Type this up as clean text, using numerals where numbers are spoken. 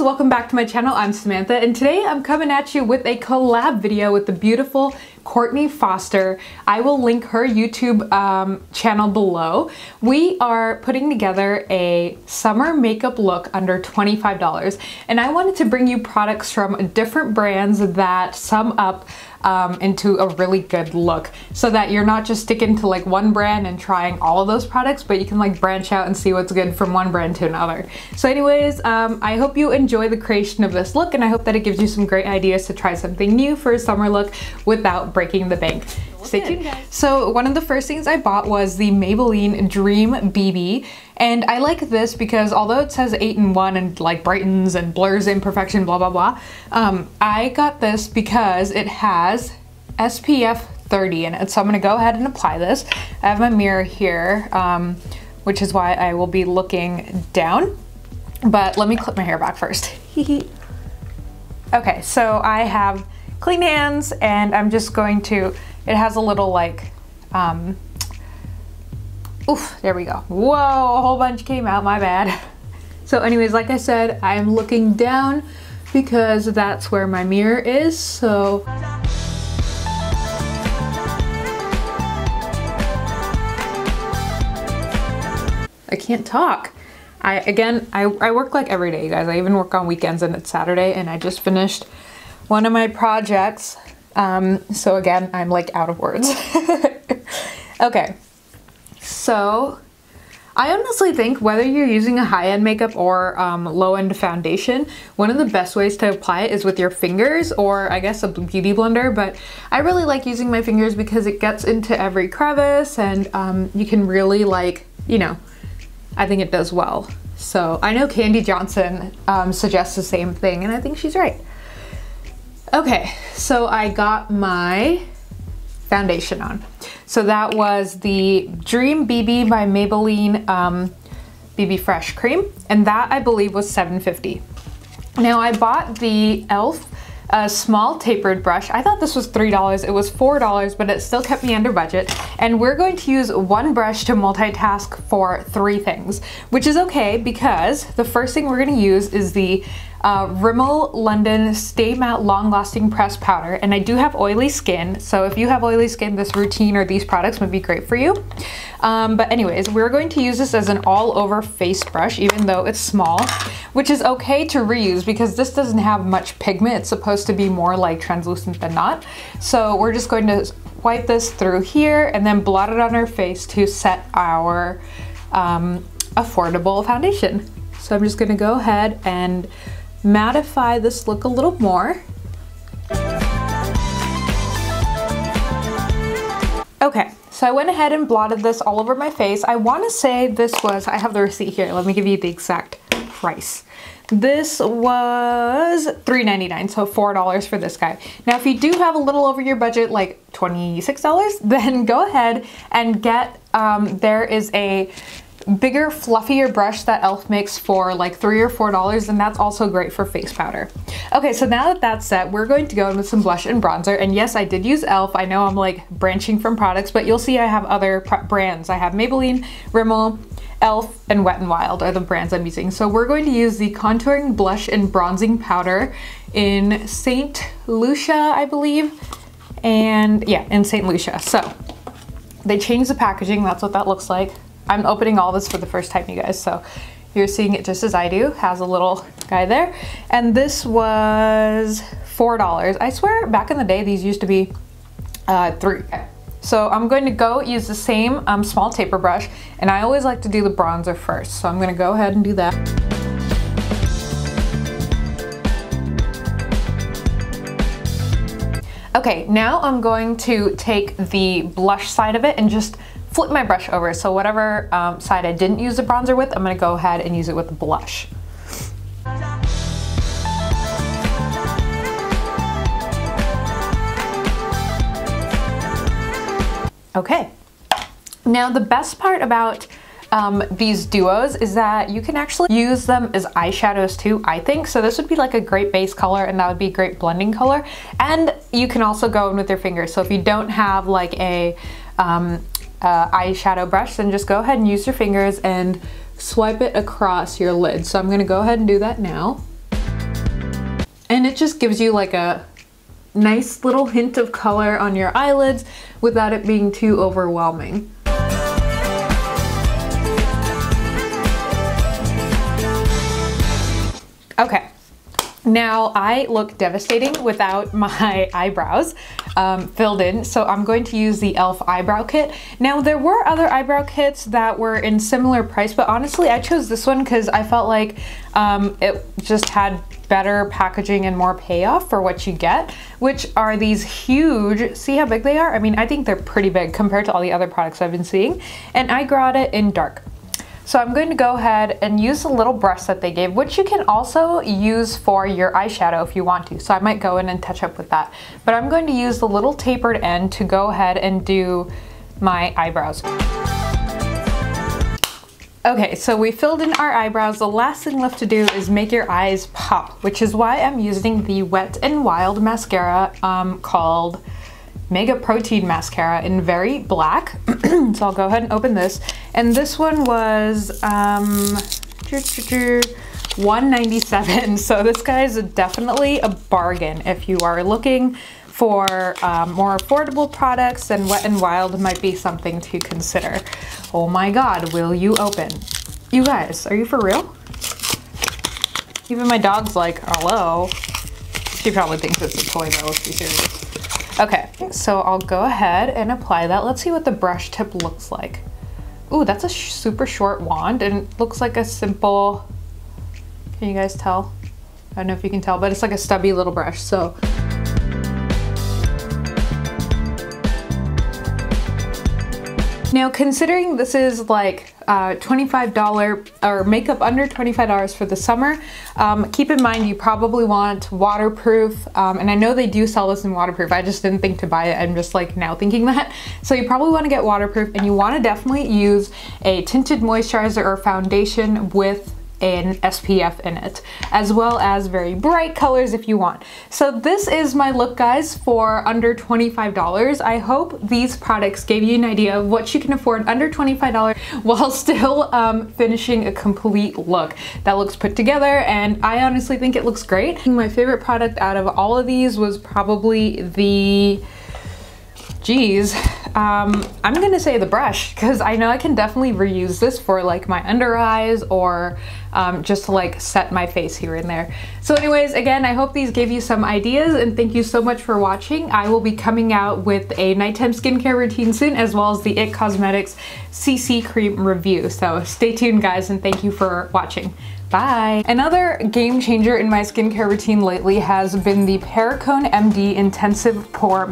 welcome back to my channel. I'm Samantha, and today I'm coming at you with a collab video with the beautiful Courtney Foster. I will link her YouTube channel below. We are putting together a summer makeup look under $25, and I wanted to bring you products from different brands that sum up into a really good look, so that you're not just sticking to like one brand and trying all of those products, but you can like branch out and see what's good from one brand to another. So anyways, I hope you enjoy the creation of this look, and I hope that it gives you some great ideas to try something new for a summer look without breaking the bank. Stay tuned, guys. So one of the first things I bought was the Maybelline Dream BB, and I like this because although it says 8-in-1 and like brightens and blurs imperfection, blah blah blah, I got this because it has SPF 30 in it. So I'm gonna go ahead and apply this. I have my mirror here, which is why I will be looking down, but let me clip my hair back first. Okay, so I have clean hands, and I'm just going to, it has a little like, oof, there we go. Whoa, a whole bunch came out, my bad. So anyways, like I said, I'm looking down because that's where my mirror is, so. I can't talk. I work like every day, you guys. I even work on weekends, and it's Saturday, and I just finished one of my projects. So again, I'm like out of words. Okay, so I honestly think whether you're using a high-end makeup or low-end foundation, one of the best ways to apply it is with your fingers, or I guess a beauty blender, but I really like using my fingers because it gets into every crevice, and you can really like, you know, I think it does well. So I know Candy Johnson suggests the same thing, and I think she's right. Okay, so I got my foundation on. So that was the Dream BB by Maybelline BB Fresh Cream, and that I believe was $7.50. Now I bought the e.l.f. Small tapered brush. I thought this was $3. It was $4, but it still kept me under budget. And we're going to use one brush to multitask for 3 things, which is okay because the first thing we're going to use is the Rimmel London Stay Matte Long Lasting Pressed Powder, and I do have oily skin, so if you have oily skin, this routine or these products would be great for you. But anyways, we're going to use this as an all-over face brush, even though it's small, which is okay to reuse because this doesn't have much pigment. It's supposed to be more like translucent than not. So we're just going to wipe this through here and then blot it on our face to set our affordable foundation. So I'm just gonna go ahead and mattify this look a little more. Okay, so I went ahead and blotted this all over my face. I want to say this was, I have the receipt here, let me give you the exact price. This was $3.99, so $4 for this guy. Now if you do have a little over your budget, like $26, then go ahead and get, there is a bigger, fluffier brush that e.l.f. makes for like $3 or $4, and that's also great for face powder. Okay, so now that that's set, we're going to go in with some blush and bronzer, and yes, I did use e.l.f. I know I'm like branching from products, but you'll see I have other brands. I have Maybelline, Rimmel, e.l.f. and Wet n Wild are the brands I'm using. So we're going to use the contouring blush and bronzing powder in St. Lucia, I believe, and yeah, in St. Lucia. So they changed the packaging, that's what that looks like. I'm opening all this for the first time, you guys, so you're seeing it just as I do. Has a little guy there. And this was $4. I swear back in the day these used to be $3. So I'm going to go use the same small taper brush, and I always like to do the bronzer first. So I'm gonna go ahead and do that. Okay, now I'm going to take the blush side of it and just flip my brush over. So whatever side I didn't use the bronzer with, I'm gonna go ahead and use it with the blush. Okay, now the best part about these duos is that you can actually use them as eyeshadows too, I think. So this would be like a great base color, and that would be a great blending color. And you can also go in with your fingers. So if you don't have like a eyeshadow brush, then just go ahead and use your fingers and swipe it across your lid. So I'm gonna go ahead and do that now. And it just gives you like a nice little hint of color on your eyelids without it being too overwhelming. Okay, now I look devastating without my eyebrows filled in, so I'm going to use the e.l.f. Eyebrow Kit. Now there were other eyebrow kits that were in similar price, but honestly I chose this one because I felt like it just had better packaging and more payoff for what you get, which are these huge, see how big they are? I mean, I think they're pretty big compared to all the other products I've been seeing, and I got it in dark. So I'm going to go ahead and use the little brush that they gave, which you can also use for your eyeshadow if you want to. So I might go in and touch up with that. But I'm going to use the little tapered end to go ahead and do my eyebrows. Okay, so we filled in our eyebrows. The last thing left to do is make your eyes pop, which is why I'm using the Wet n Wild Mascara called Mega Protein Mascara in Very Black. So I'll go ahead and open this. And this one was $197. So this guy is definitely a bargain if you are looking for more affordable products. Then Wet n Wild might be something to consider. Oh my God, will you open? You guys, are you for real? Even my dog's like, hello. She probably thinks it's a toy though, let's be serious. Okay, so I'll go ahead and apply that. Let's see what the brush tip looks like. Ooh, that's a super short wand and it looks like a simple, can you guys tell? I don't know if you can tell, but it's like a stubby little brush, so. Now, considering this is like $25 or makeup under $25 for the summer, keep in mind you probably want waterproof, and I know they do sell this in waterproof. I just didn't think to buy it. I'm just like now thinking that. So you probably want to get waterproof, and you want to definitely use a tinted moisturizer or foundation with an SPF in it, as well as very bright colors if you want. So this is my look, guys, for under $25. I hope these products gave you an idea of what you can afford under $25 while still finishing a complete look that looks put together, and I honestly think it looks great. My favorite product out of all of these was probably the I'm gonna say the brush, because I know I can definitely reuse this for like my under eyes or just to like set my face here and there. So anyways, again, I hope these gave you some ideas, and thank you so much for watching. I will be coming out with a nighttime skincare routine soon, as well as the IT Cosmetics CC cream review. So stay tuned, guys, and thank you for watching. Bye. Another game changer in my skincare routine lately has been the Perricone MD Intensive Pore